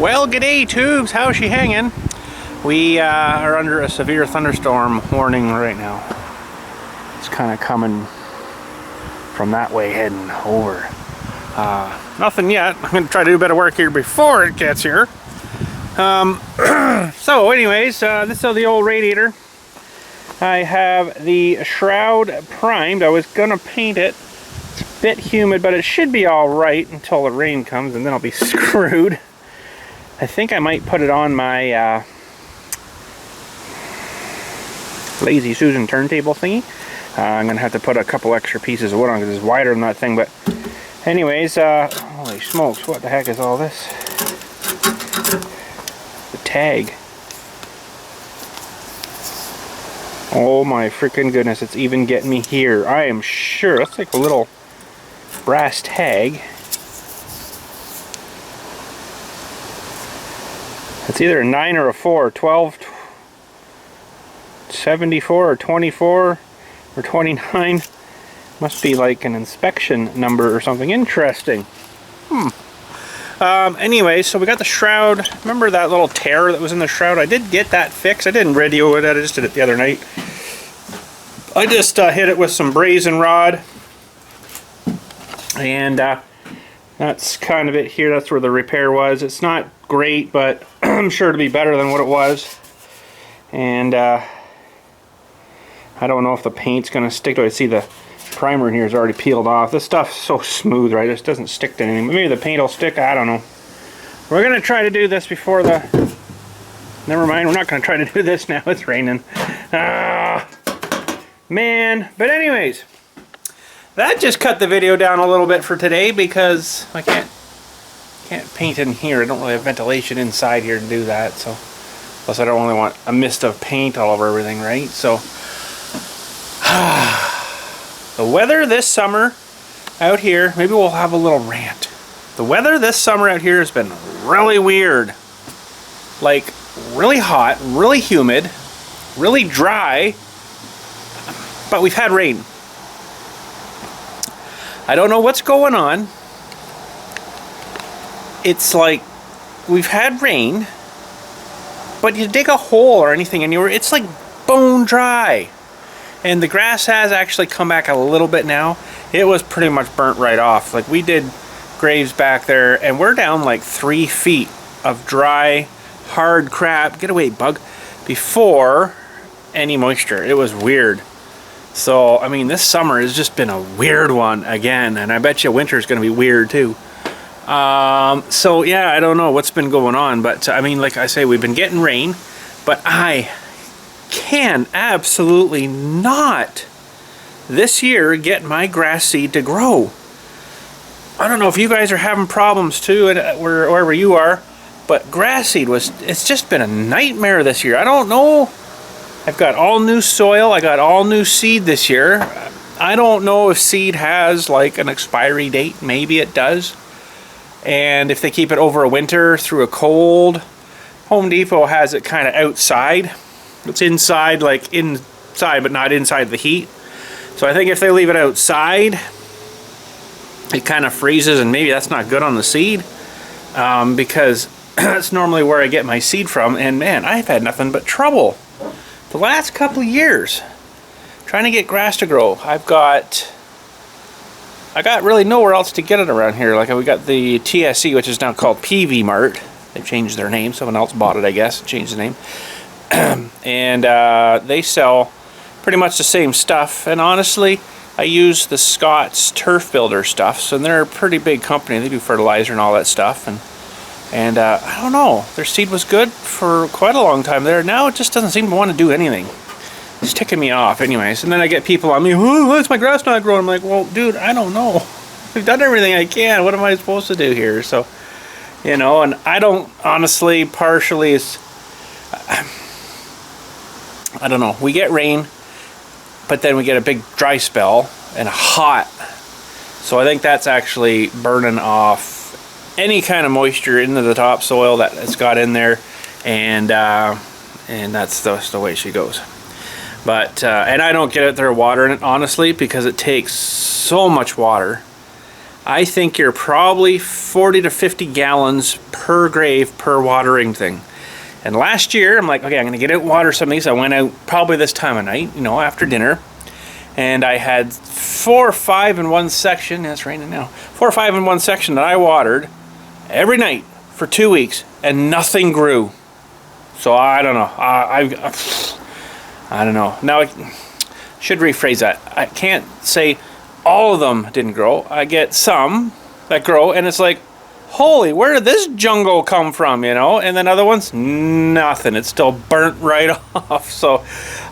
Well, g'day tubes, how's she hanging? We are under a severe thunderstorm warning right now. It's kind of coming from that way heading over. Nothing yet. I'm going to try to do a bit of work here before it gets here. So anyways, this is the old radiator. I have the shroud primed. I was going to paint it. It's a bit humid, but it should be alright until the rain comes, and then I'll be screwed. I think I might put it on my Lazy Susan turntable thingy. I'm going to have to put a couple extra pieces of wood on because it's wider than that thing. But anyways, holy smokes, what the heck is all this? The tag. Oh my freaking goodness, it's even getting me here. I am sure. That's like a little brass tag. It's either a 9 or a 4, 12, 74 or 24 or 29. Must be like an inspection number or something. Interesting. Anyway, so we got the shroud. Remember that little tear that was in the shroud? I did get that fixed. I didn't radio it. I just did it the other night. I just hit it with some brazen rod. And that's kind of it here. That's where the repair was. It's not great, but I'm sure it'll be better than what it was. And I don't know if the paint's going to stick to it. See, the primer in here is already peeled off. This stuff's so smooth, right? It just doesn't stick to anything. Maybe the paint will stick. I don't know. We're going to try to do this before the... Never mind, we're not going to try to do this now. It's raining. Man. But anyways, that just cut the video down a little bit for today because I can't paint in here. I don't really have ventilation inside here to do that. So, plus I don't really want a mist of paint all over everything, right? So, the weather this summer out here, maybe we'll have a little rant. The weather this summer out here has been really weird. Like, really hot, really humid, really dry, but we've had rain. I don't know what's going on. It's like we've had rain, but you dig a hole or anything anywhere, it's like bone dry. And the grass has actually come back a little bit now. It was pretty much burnt right off. Like, we did graves back there, and we're down like 3 feet of dry, hard crap. Get away, bug. Before any moisture. It was weird. So, I mean, this summer has just been a weird one again, and I bet you winter's going to be weird too. So yeah, I don't know what's been going on, but I mean, like I say, we've been getting rain, but I can absolutely not this year get my grass seed to grow. I don't know if you guys are having problems too, wherever you are, but grass seed it's just been a nightmare this year. I don't know. I've got all new soil. I got all new seed this year. I don't know if seed has like an expiry date. Maybe it does. And if they keep it over a winter through a cold, Home Depot has it kind of outside. It's inside, like inside, but not inside the heat. So I think if they leave it outside, it kind of freezes, and maybe that's not good on the seed, because that's normally where I get my seed from. And man, I've had nothing but trouble the last couple of years trying to get grass to grow. I got really nowhere else to get it around here. Like, we got the TSC, which is now called PV Mart. They've changed their name. Someone else bought it, I guess, changed the name. And they sell pretty much the same stuff. And honestly, I use the Scott's Turf Builder stuff. So they're a pretty big company. They do fertilizer and all that stuff. And I don't know. Their seed was good for quite a long time there. Now it just doesn't seem to want to do anything. It's ticking me off anyways. And then I get people on me, oh, why is my grass not growing? I'm like, well, dude, I don't know. I've done everything I can. What am I supposed to do here? So, you know, and I don't, honestly, partially, I don't know. We get rain, but then we get a big dry spell and a hot. So I think that's actually burning off any kind of moisture into the topsoil that it's got in there. And that's the way she goes. But and I don't get out there watering it, honestly, because it takes so much water. I think you're probably 40 to 50 gallons per grave per watering thing. And last year, I'm like, okay, I'm going to get out and water some of these. I went out probably this time of night, you know, after dinner. And I had 4 or 5 in one section. Yeah, it's raining now. 4 or 5 in one section that I watered every night for 2 weeks, and nothing grew. So I don't know. I don't know. Now I should rephrase that. I can't say all of them didn't grow. I get some that grow, and it's like, holy, where did this jungle come from, you know? And then other ones, nothing. It's still burnt right off. So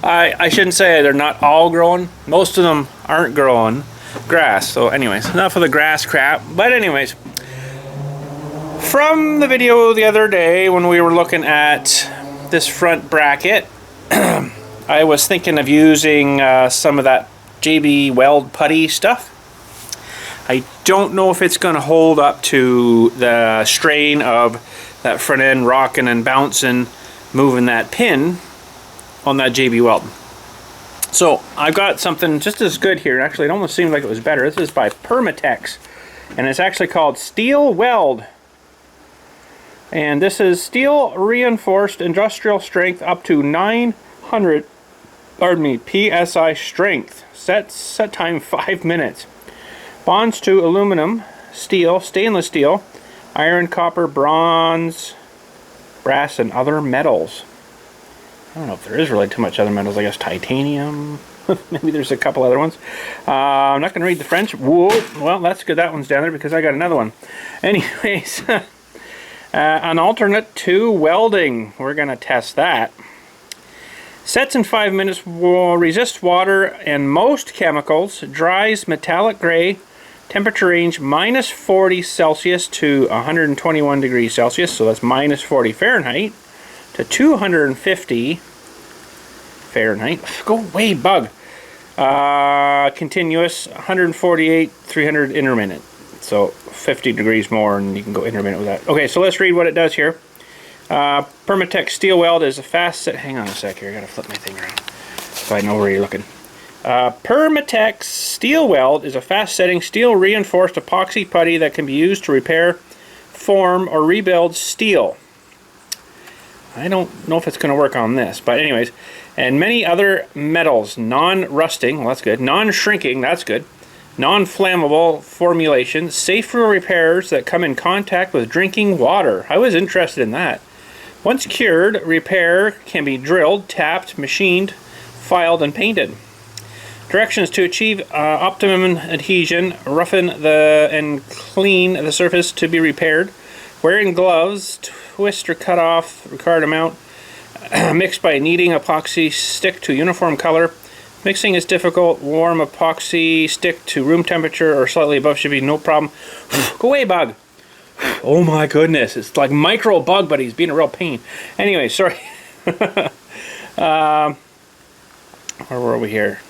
I shouldn't say they're not all growing. Most of them aren't growing grass. So anyways, enough of the grass crap. But anyways, from the video the other day when we were looking at this front bracket, I was thinking of using some of that JB Weld putty stuff. I don't know if it's going to hold up to the strain of that front end rocking and bouncing, moving that pin on that JB Weld. So I've got something just as good here. Actually, it almost seemed like it was better. This is by Permatex, and it's actually called Steel Weld. And this is steel reinforced industrial strength up to 900, PSI strength. Set time 5 minutes. Bonds to aluminum, steel, stainless steel, iron, copper, bronze, brass, and other metals. I don't know if there is really too much other metals. I guess titanium. Maybe there's a couple other ones. I'm not going to read the French. Whoa. Well, that's good. That one's down there because I got another one. Anyways, an alternate to welding. We're going to test that. Sets in 5 minutes, will resist water and most chemicals, dries metallic gray, temperature range minus 40 Celsius to 121 degrees Celsius, so that's minus 40 Fahrenheit, to 250 Fahrenheit. Go away, bug. Continuous, 148, 300 intermittent. So 50 degrees more and you can go intermittent with that. Okay, so let's read what it does here. Permatex Steel Weld is a fast set. Hang on a sec here, I gotta flip my thing around so I know where you're looking. Permatex Steel Weld is a fast setting steel reinforced epoxy putty that can be used to repair, form, or rebuild steel. I don't know if it's going to work on this, but anyways, and many other metals, non-rusting, well that's good, non-shrinking, that's good, non-flammable formulation, safe for repairs that come in contact with drinking water. I was interested in that. Once cured, repair can be drilled, tapped, machined, filed, and painted. Directions to achieve optimum adhesion: roughen and clean the surface to be repaired. Wearing gloves, twist or cut off required amount. Mixed by kneading epoxy stick to uniform color. Mixing is difficult. Warm epoxy stick to room temperature or slightly above should be no problem. Go away, bug. Oh my goodness, it's like micro bug, but he's being a real pain. Anyway, sorry. Where were we here?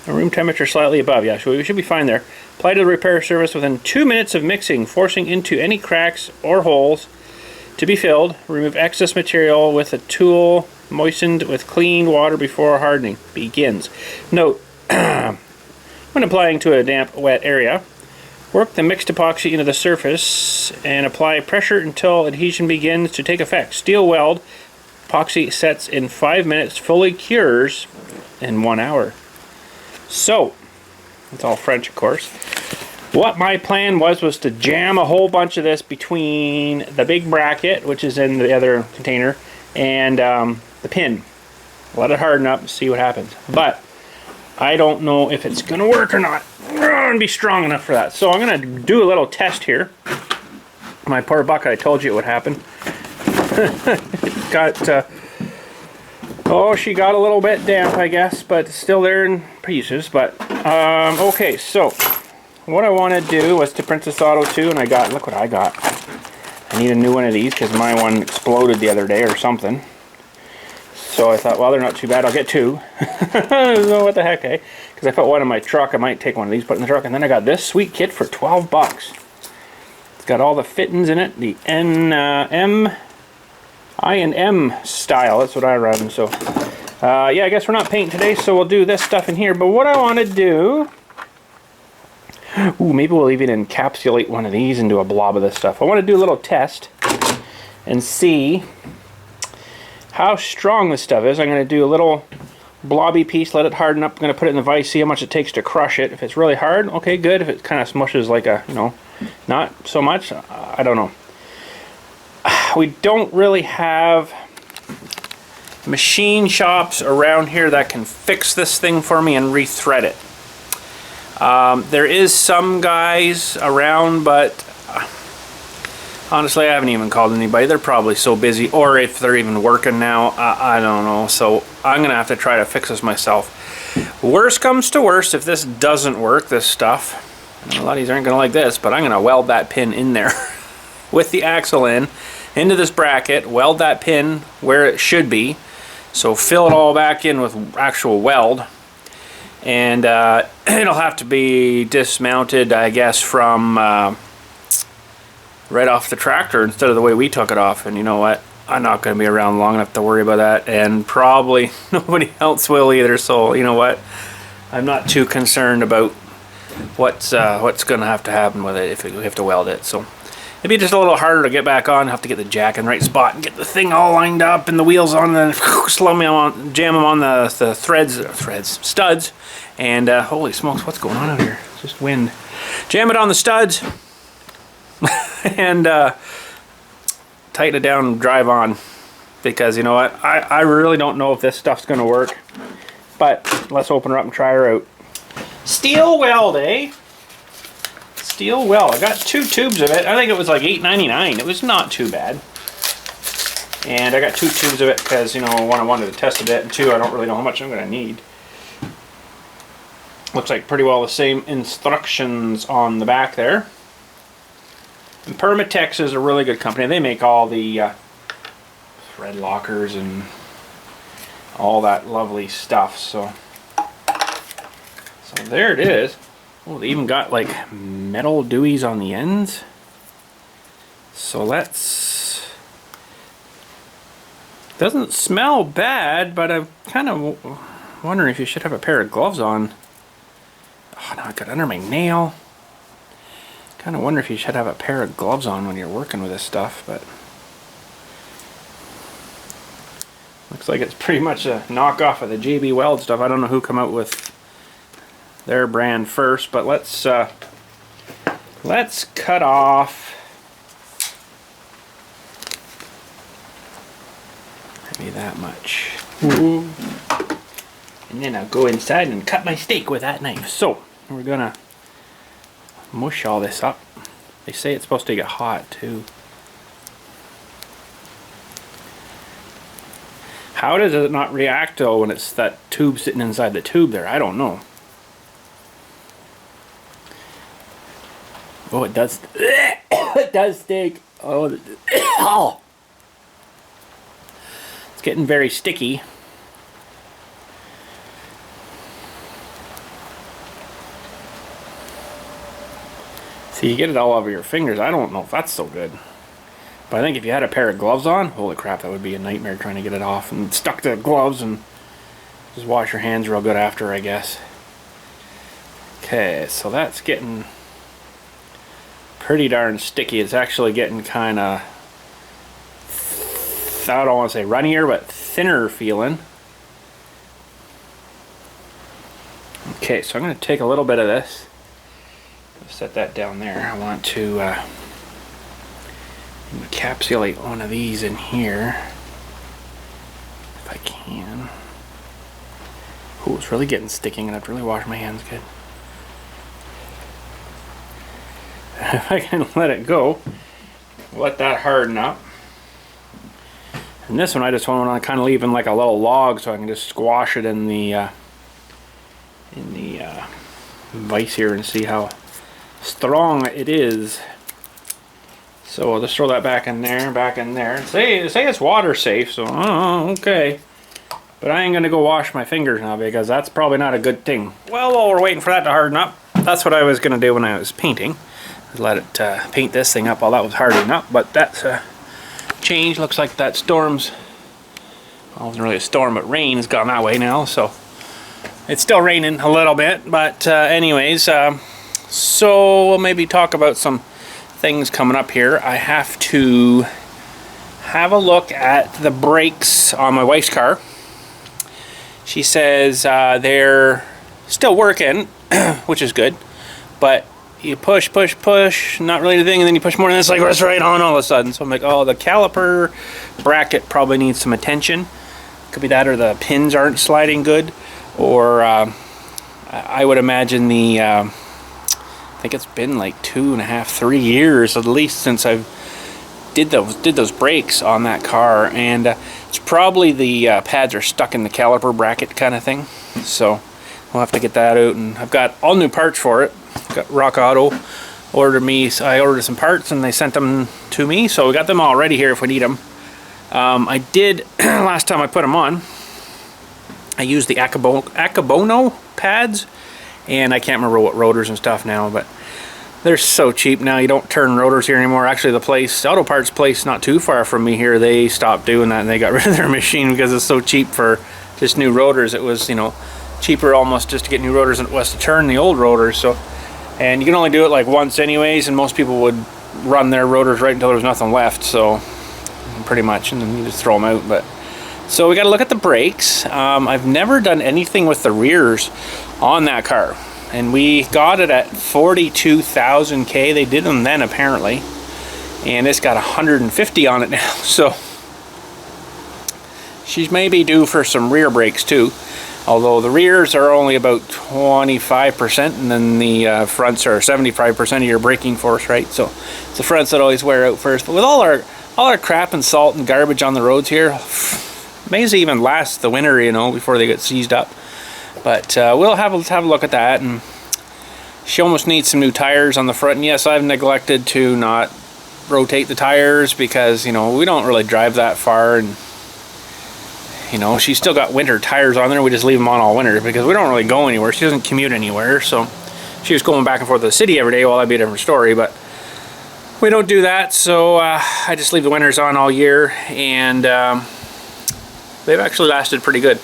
Room temperature slightly above. Yeah, so we should be fine there. Apply to the repair surface within 2 minutes of mixing, forcing into any cracks or holes to be filled. Remove excess material with a tool moistened with clean water before hardening begins. Note, when applying to a damp, wet area, work the mixed epoxy into the surface and apply pressure until adhesion begins to take effect. Steel weld epoxy sets in 5 minutes, fully cures in 1 hour. So, it's all French, of course. What my plan was to jam a whole bunch of this between the big bracket, which is in the other container, and the pin. Let it harden up and see what happens. But I don't know if it's going to work or not. And be strong enough for that. So I'm going to do a little test here. My poor bucket, I told you it would happen. Oh, she got a little bit damp, I guess, but still there in pieces. But okay, so what I want to do was to Princess Auto 2, and look what I got. I need a new one of these because my one exploded the other day or something. So I thought, well, they're not too bad. I'll get two. I don't know what the heck, eh? Because I put one in my truck. I might take one of these, put it in the truck. And then I got this sweet kit for 12 bucks. It's got all the fittings in it. The I and M style. That's what I run. So, yeah, I guess we're not painting today, so we'll do this stuff in here. But what I want to do... Ooh, maybe we'll even encapsulate one of these into a blob of this stuff. I want to do a little test and see how strong this stuff is. I'm going to do a little blobby piece, let it harden up. I'm going to put it in the vise, see how much it takes to crush it. If it's really hard, okay, good. If it kind of smushes like a, you know, not so much, I don't know. We don't really have machine shops around here that can fix this thing for me and rethread it. There is some guys around, but honestly I haven't even called anybody. They're probably so busy, or if they're even working now, I don't know. So I'm gonna have to try to fix this myself. Worst comes to worst, if this doesn't work, this stuff, a lot of these aren't gonna like this, but I'm gonna weld that pin in there with the axle into this bracket, weld that pin where it should be. So fill it all back in with actual weld, and it'll have to be dismounted, I guess, from right off the tractor instead of the way we took it off. And you know what? I'm not going to be around long enough to worry about that, and probably nobody else will either. So you know what? I'm not too concerned about what's going to happen with it if we have to weld it. So it'd be just a little harder to get back on. Have to get the jack in the right spot and get the thing all lined up and the wheels on, and then jam them on the studs. And holy smokes, what's going on out here? It's just wind. Jam it on the studs and tighten it down and drive on. Because you know what? I really don't know if this stuff's going to work. But let's open her up and try her out. Steel weld, eh? Steel weld. I got 2 tubes of it. I think it was like $8.99. It was not too bad. And I got 2 tubes of it because, you know, one, I wanted to test a bit, and 2, I don't really know how much I'm going to need. Looks like pretty well the same instructions on the back there. And Permatex is a really good company. They make all the thread lockers and all that lovely stuff. So there it is. Oh, they even got like metal dewies on the ends. So let's... Doesn't smell bad, but I'm kind of wondering if you should have a pair of gloves on. Oh no, I got under my nail. Kind of wonder if you should have a pair of gloves on when you're working with this stuff, but looks like it's pretty much a knockoff of the JB Weld stuff. I don't know who come out with their brand first, but let's cut off maybe that much. Ooh. And then I'll go inside and cut my steak with that knife. So we're gonna mush all this up. They say it's supposed to get hot too. How does it not react though when it's that tube sitting inside the tube there? I don't know. Oh, it does. It does stink. Oh, oh. It's getting very sticky. See, you get it all over your fingers. I don't know if that's so good. But I think if you had a pair of gloves on, holy crap, that would be a nightmare trying to get it off. And stuck to gloves, and just wash your hands real good after, I guess. Okay, so that's getting pretty darn sticky. It's actually getting kind of, I don't want to say runnier, but thinner feeling. Okay, so I'm going to take a little bit of this. Set that down there. I want to encapsulate one of these in here if I can. Oh, it's really getting sticky. I'm going to have to really wash my hands good. If I can let it go, let that harden up. And this one I just want to kind of leave in like a little log so I can just squash it in the vise here and see how strong it is. So I'll just throw that back in there. Say it's water safe, so okay. But I ain't gonna go wash my fingers now because that's probably not a good thing. Well, while we're waiting for that to harden up, that's what I was gonna do when I was painting. Let it paint this thing up while that was hardening up, but that's changed. Looks like that storm's, well, it wasn't really a storm, but rain's gone that way now, so it's still raining a little bit, but anyways, So we'll maybe talk about some things coming up here. I have to have a look at the brakes on my wife's car. She says they're still working, which is good, but you push, not really anything, and then you push more, and it's like it's right on all of a sudden. So I'm like, oh, the caliper bracket probably needs some attention. Could be that, or the pins aren't sliding good, or I would imagine the I think it's been like 2.5, 3 years at least since I've did those brakes on that car, and it's probably the pads are stuck in the caliper bracket kind of thing. So we'll have to get that out, and I've got all new parts for it. Got Rock Auto I ordered some parts and they sent them to me, so we got them all ready here if we need them. I did last time I put them on, I used the Akabono pads, and I can't remember what rotors and stuff now, but they're so cheap now. You don't turn rotors here anymore. Actually, the auto parts place not too far from me here, they stopped doing that and they got rid of their machine because it's so cheap for just new rotors. It was, you know, cheaper almost just to get new rotors than it was to turn the old rotors. So, and you can only do it like once anyways, and most people would run their rotors right until there was nothing left, so pretty much, and then you just throw them out. But so we got to look at the brakes. I've never done anything with the rears on that car, and we got it at 42,000 K. They did them then apparently, and it's got 150 on it now. So she's maybe due for some rear brakes too. Although the rears are only about 25%, and then the fronts are 75% of your braking force, right? So it's the fronts that always wear out first. But with all our crap and salt and garbage on the roads here, may even last the winter, you know, before they get seized up. But we'll have a look at that. And she almost needs some new tires on the front. And yes, I've neglected to not rotate the tires because, you know, we don't really drive that far, and you know, she's still got winter tires on there. We just leave them on all winter because we don't really go anywhere. She doesn't commute anywhere, so she was going back and forth to the city every day. Well, that'd be a different story, but we don't do that. So I just leave the winters on all year, and they've actually lasted pretty good.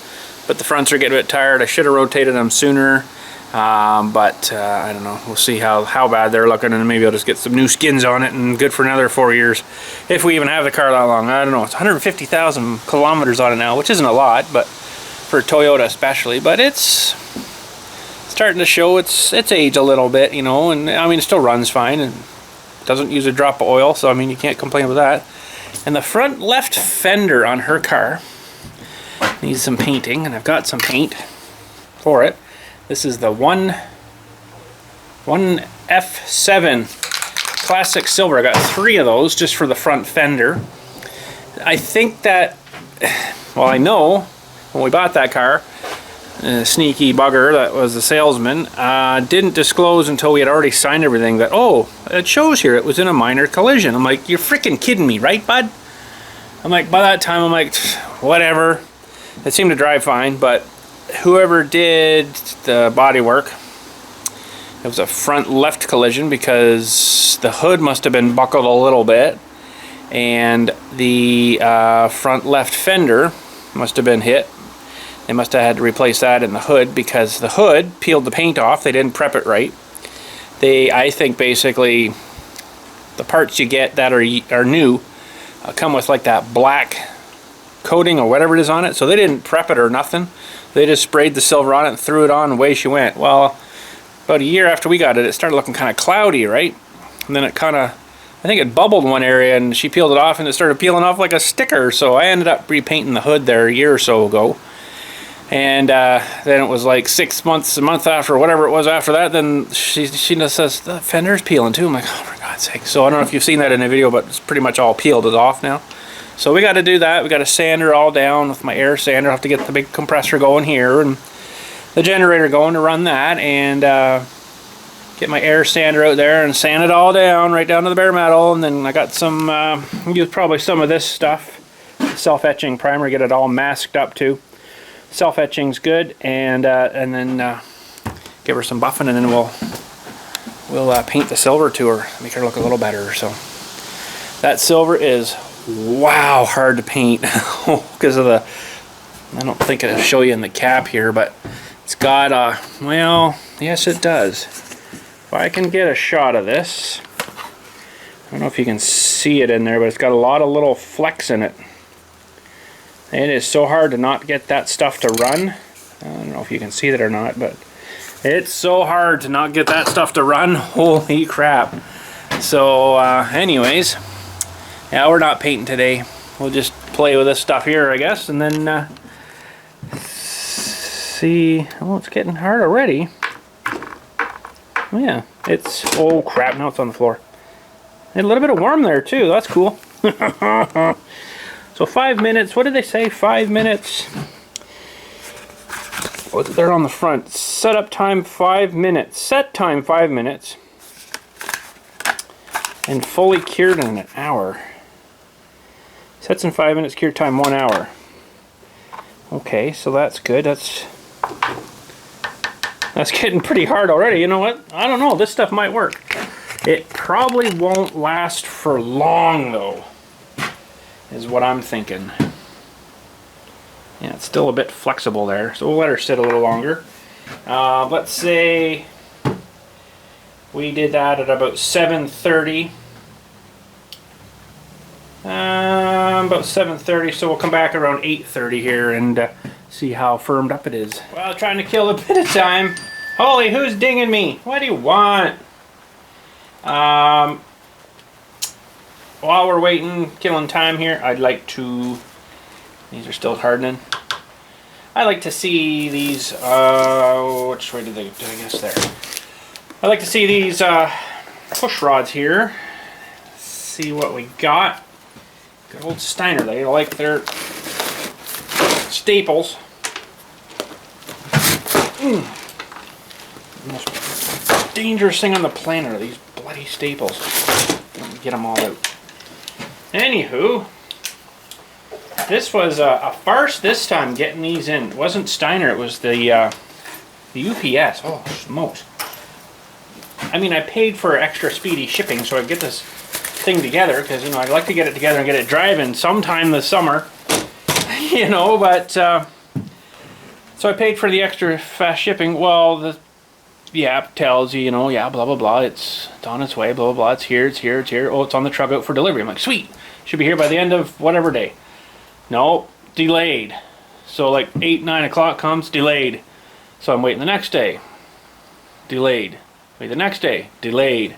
But the fronts are getting a bit tired. I should have rotated them sooner, but I don't know. We'll see how bad they're looking, and maybe I'll just get some new skins on it and good for another 4 years, if we even have the car that long. I don't know. It's 150,000 kilometers on it now, which isn't a lot, but for Toyota especially. But it's starting to show its age a little bit, you know. And I mean, it still runs fine and doesn't use a drop of oil, so I mean, you can't complain with that. And the front left fender on her car needs some painting, and I've got some paint for it. This is the 1F7 Classic Silver. I got 3 of those just for the front fender. I think that, well, I know when we bought that car, sneaky bugger that was the salesman didn't disclose until we had already signed everything that, oh, it shows here it was in a minor collision. I'm like, you're freaking kidding me, right, bud? I'm like, by that time, I'm like, whatever. It seemed to drive fine, but whoever did the body work, it was a front left collision because the hood must have been buckled a little bit, and the front left fender must have been hit. They must have had to replace that in the hood because the hood peeled the paint off. They didn't prep it right. I think basically the parts you get that are new come with like that black coating or whatever it is on it, so they didn't prep it or nothing. They just sprayed the silver on it and threw it on, and away she went. Well, about a year after we got it, it started looking kind of cloudy, right? And then it kind of, I think it bubbled one area, and she peeled it off, and it started peeling off like a sticker. So I ended up repainting the hood there a year or so ago. And then it was like 6 months, a month after, whatever it was after that, then she just says, the fender's peeling too. I'm like, oh, for God's sake. So I don't know if you've seen that in the video, but it's pretty much all peeled it off now. So we got to do that. We got to sand her all down with my air sander. I have to get the big compressor going here and the generator going to run that, and get my air sander out there and sand it all down, right down to the bare metal. And then I got some, use probably some of this stuff, self-etching primer, get it all masked up too. Self-etching's good, and then give her some buffing, and then we'll paint the silver to her, make her look a little better. So that silver is, wow, hard to paint because of the, I don't think it'll show you in the cap here, but it's got well, yes it does. if I can get a shot of this, I don't know if you can see it in there, but it's got a lot of little flecks in it. It is so hard to not get that stuff to run. I don't know if you can see that or not, but it's so hard to not get that stuff to run. Holy crap. So anyways, yeah, we're not painting today. We'll just play with this stuff here, I guess, and then see. Oh, it's getting hard already. Yeah, it's, oh crap, now it's on the floor. And a little bit of warm there too, that's cool. So 5 minutes, what did they say, 5 minutes? What's there on the front? Setup time 5 minutes, set time 5 minutes. And fully cured in an hour. Sets in 5 minutes, cure time 1 hour. Okay, so that's good. That's getting pretty hard already. You know what? I don't know. This stuff might work. It probably won't last for long, though, is what I'm thinking. Yeah, it's still a bit flexible there, so we'll let her sit a little longer. Let's say we did that at about 7:30. About 7:30, so we'll come back around 8:30 here and see how firmed up it is. Well, trying to kill a bit of time. Holy, who's dinging me? What do you want? While we're waiting, killing time here, I'd like to, these are still hardening. I like to see these, which way did I guess there. I like to see these push rods here. See what we got. Good old Steiner, they like their staples. The most dangerous thing on the planet are these bloody staples. Get them all out. Anywho, this was a farce this time getting these in. It wasn't Steiner, it was the UPS. Oh, smokes. I mean, I paid for extra speedy shipping so I get this thing together, because, you know, I'd like to get it together and get it driving sometime this summer. You know, but so I paid for the extra fast shipping. Well, the app tells you, you know, yeah, blah blah blah, it's on its way, blah blah blah, it's here, it's here, it's here. Oh, it's on the truck out for delivery. I'm like, sweet, should be here by the end of whatever day. No, delayed. So like 8, 9 o'clock comes, delayed. So I'm waiting the next day, delayed. Wait, the next day, delayed.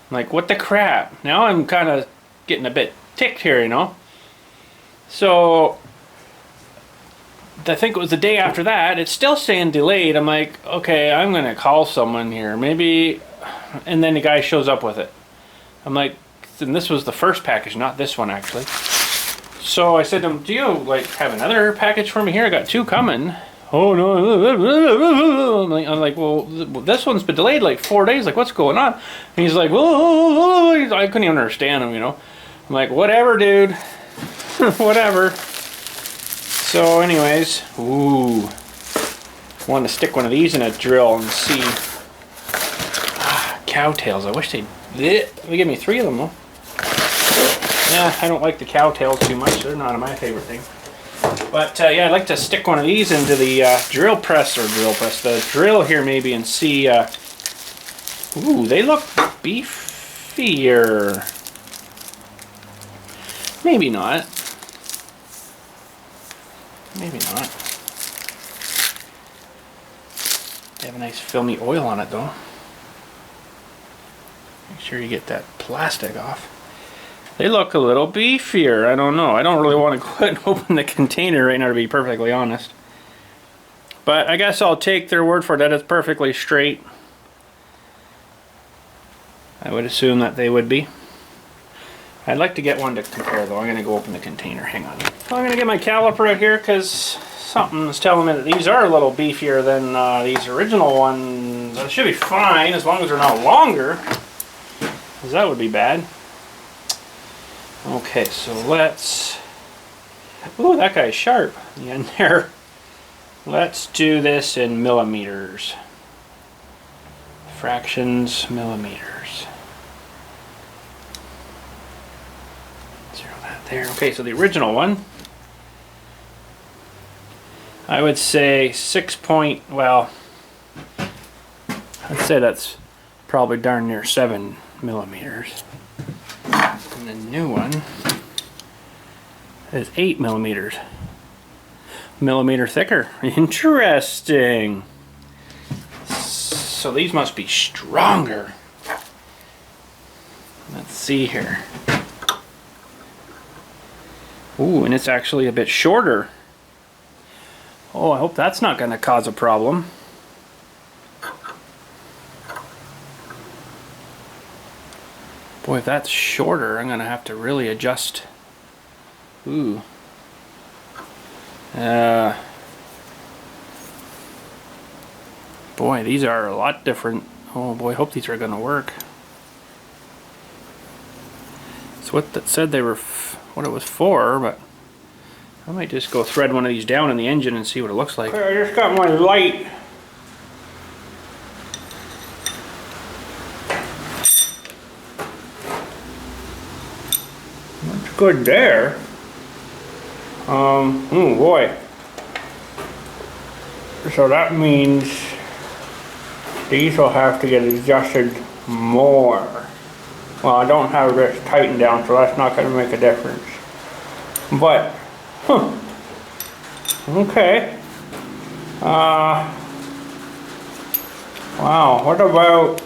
I'm like, what the crap? Now I'm kind of getting a bit ticked here, you know. So I think it was the day after that, it's still saying delayed. I'm like, okay, I'm gonna call someone here, maybe. And then the guy shows up with it. I'm like, and this was the first package, not this one actually. So I said to him, do you like have another package for me here? I got 2 coming. Oh no. I'm like, well, this one's been delayed like 4 days, like what's going on? And he's like, whoa. I couldn't even understand him, you know. I'm like, whatever, dude. Whatever. So anyways, ooh, wanted to stick one of these in a drill and see. Cow tails, I wish they'd give me 3 of them though. Yeah, I don't like the cow tails too much, they're not my favorite thing. But yeah, I'd like to stick one of these into the the drill here maybe, and see. Ooh, they look beefier. Maybe not. Maybe not. They have a nice filmy oil on it though. Make sure you get that plastic off. They look a little beefier. I don't know. I don't really want to go ahead and open the container right now, to be perfectly honest. But I guess I'll take their word for it that it's perfectly straight. I would assume that they would be. I'd like to get one to compare though. I'm going to go open the container. Hang on. Well, I'm going to get my caliper out here because something's telling me that these are a little beefier than these original ones. It should be fine as long as they're not longer, because that would be bad. Okay, so let's... Ooh, that guy's sharp. The end there. Let's do this in millimeters. Fractions, millimeters. Zero that there. Okay, so the original one, I would say 6 point... Well, I'd say that's probably darn near 7 millimeters. And the new one is 8 millimeters. Millimeter thicker. Interesting. So these must be stronger. Let's see here. Ooh, and it's actually a bit shorter. Oh, I hope that's not going to cause a problem. Boy, if that's shorter, I'm going to have to really adjust. Ooh. Boy, these are a lot different. Oh boy, I hope these are going to work. It's what that said they were, what it was for, but I might just go thread one of these down in the engine and see what it looks like. I just got my light. That's good there. Oh boy. So that means these will have to get adjusted more. Well, I don't have this tightened down, so that's not going to make a difference. But, okay. Wow, what about...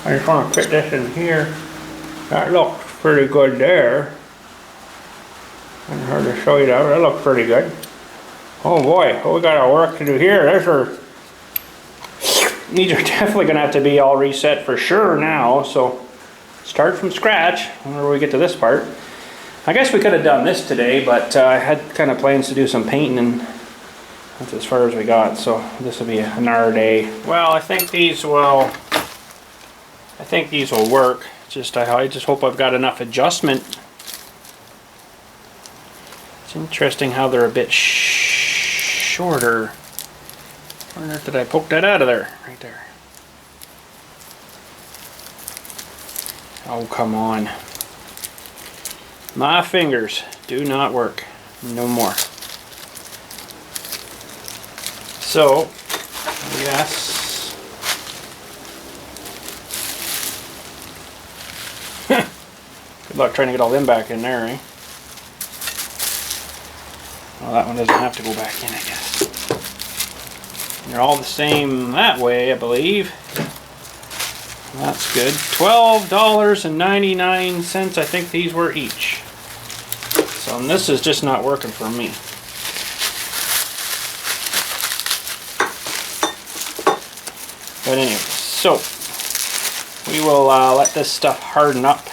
I just want to fit this in here. That looks pretty good there. It's hard to show you that, but that looks pretty good. Oh boy, we got our work to do here. These are definitely going to have to be all reset for sure now. So start from scratch whenever we get to this part. I guess we could have done this today, but I had kind of plans to do some painting, and that's as far as we got. So this will be another day. Well, I think these will work. I just hope I've got enough adjustment. It's interesting how they're a bit shorter. Where did I poke that out of there? Right there. Oh, come on. My fingers do not work. No more. So, yes. Good luck trying to get all them back in there, eh? Well, that one doesn't have to go back in, I guess. They're all the same that way, I believe. That's good. $12.99, I think these were each. So, and this is just not working for me. But anyway, so we will let this stuff harden up.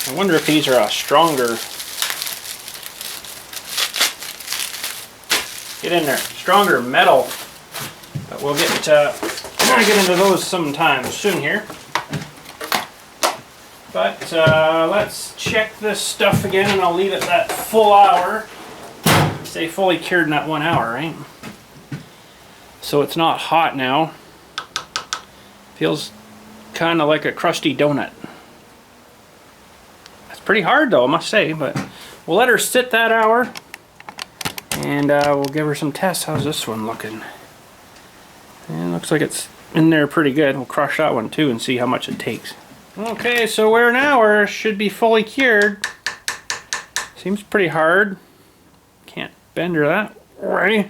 I wonder if these are a stronger, stronger metal, but we'll get into those sometime soon here. But let's check this stuff again, and I'll leave it that full hour. Stay fully cured in that 1 hour, right? So it's not hot now. Feels kind of like a crusty donut. Pretty hard though, I must say, but we'll let her sit that hour, and we'll give her some tests. How's this one looking? And looks like it's in there pretty good. We'll crush that one too and see how much it takes. Okay, so we're an hour, should be fully cured. Seems pretty hard. Can't bend her that way.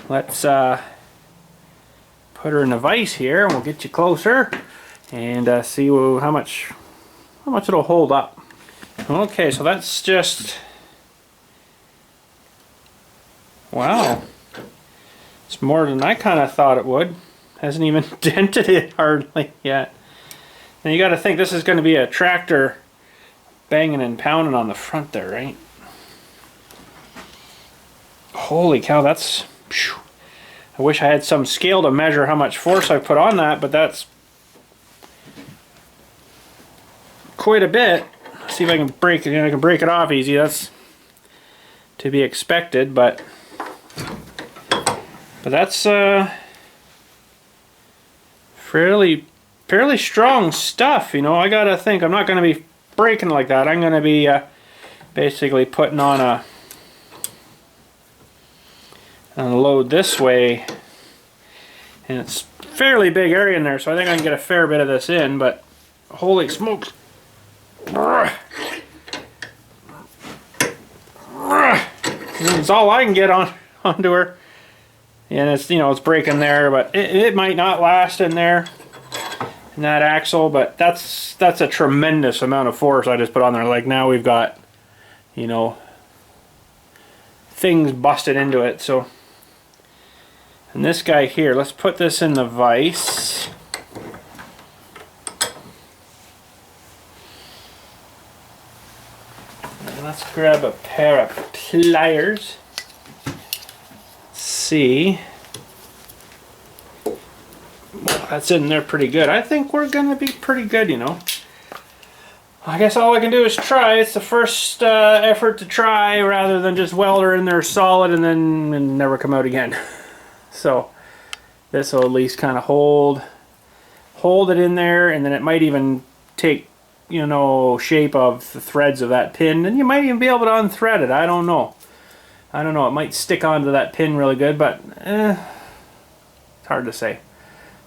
Let's put her in a vise here, and we'll get you closer and see how much it'll hold up. Okay, so that's just, wow, it's more than I kind of thought it would. Hasn't even dented it hardly yet. And you got to think this is going to be a tractor banging and pounding on the front there, right? Holy cow, that's, phew. I wish I had some scale to measure how much force I put on that, but that's quite a bit. See if I can break it. I can break it off easy. That's to be expected, but that's fairly strong stuff. You know, I gotta think I'm not gonna be breaking like that. I'm gonna be basically putting on a load this way, and it's fairly big area in there, so I think I can get a fair bit of this in, but holy smokes. It's all I can get onto her. And it's, you know, it's breaking there, but it might not last in there, in that axle, but that's a tremendous amount of force I just put on there. Like now we've got, you know, things busted into it. So, and this guy here, let's put this in the vise. And let's grab a pair of pliers. See, well, that's in there pretty good. I think we're gonna be pretty good, you know. I guess all I can do is try. It's the first effort to try, rather than just weld her in there solid and then never come out again. So this will at least kind of hold it in there, and then it might even take, you know, shape of the threads of that pin, and you might even be able to unthread it. I don't know. It might stick onto that pin really good, but it's hard to say.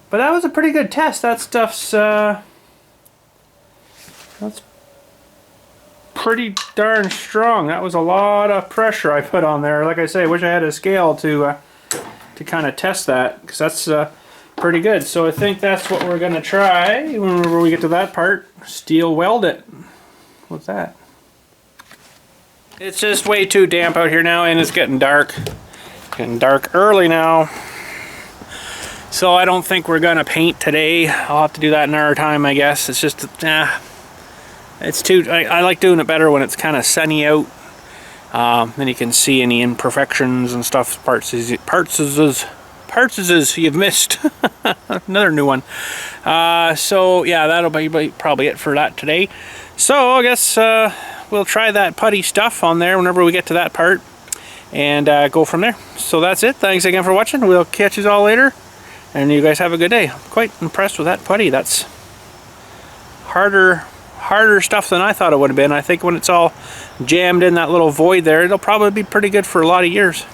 But that was a pretty good test. That stuff's that's pretty darn strong. That was a lot of pressure I put on there. Like I say, I wish I had a scale to kind of test that, because that's pretty good. So I think that's what we're gonna try whenever we get to that part. Steel weld it with that. It's just way too damp out here now, and it's getting dark. Getting dark early now. So I don't think we're gonna paint today. I'll have to do that another time, I guess. It's just, it's too, I like doing it better when it's kind of sunny out. Then you can see any imperfections and stuff, parts you've missed. Another new one. So yeah, that'll be probably it for that today. So I guess we'll try that putty stuff on there whenever we get to that part, and go from there. So that's it. Thanks again for watching. We'll catch you all later, and you guys have a good day. I'm quite impressed with that putty. That's harder stuff than I thought it would have been. I think when it's all jammed in that little void there, it'll probably be pretty good for a lot of years.